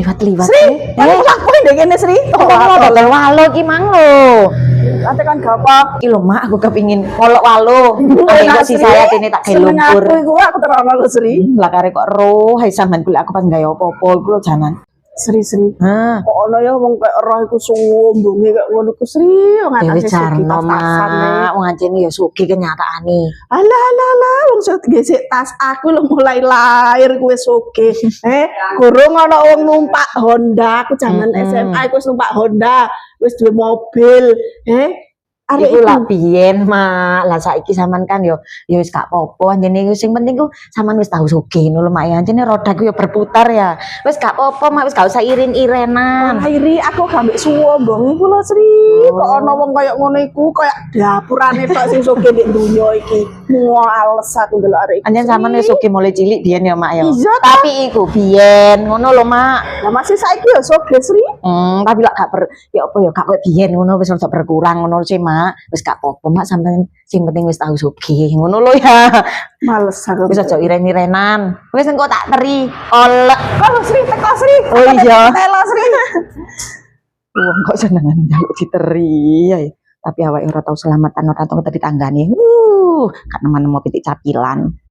liwat-liwat. Sri, aku ndek kene Sri. Kok dodol walo ki mang lho. Ate kan gampang. Iki lho Mak, aku kepingin kolok walo. Ayo si saya ini tak gawe lumpur. Aku terang lo Sri. Lah kare kok roh, hai sampean kula aku pas gawe apa-apa iku lho jangan. Sri. Hah. Kok ono ya wong kaya roh iku sumbunge kaya ngono ku Sri, wong Dewi atase Jarno Mak, wong ancene ya sugih kenyataane. Alah, wong sing gesek tas aku lho mulai lahir kuwi sugih. Gurung ana wong numpak Honda, aku zaman SMA aku wis numpak Honda, wis duwe mobil. Iku lah biyen Mak, lah saiki sampean kan yo wis gak apa-apa, anjene sing penting ku sampean wis tau sugih ngono Mak ya. Anjene rodaku yo berputar ya. Wis gak apa-apa Mak, wis gak usah irin-irenan. Iri aku gambek suwombong iku lho Sri. Kok ana wong kaya ngono iku, kaya dapurane tok sing sugih ndek donya iki. Muales aku ndelok arek iki. Anjen sampean wis sugih mulai cilik biyen ya Mak ya. Iya, Tapi iku biyen ngono lho Mak. Lah masih saiki yo sugih Sri. Tapi lak gak ya apa ya gak koyo biyen ngono wis rada berkurang ngono sih Mak. Wis gak apa-apa Mak, sampean sing penting wis tau sugih ngono lho ya. Males aku. Wis aja iren-irenan. Wis engko tak teri. Olek. Kalau Sri teko Sri. Oh iya. Telo Sri. Wong kok senengan njaluk diteri ya. Tapi awake ora tau selamatan ora tau tadi tanggane. Kan nemu pitik capilan.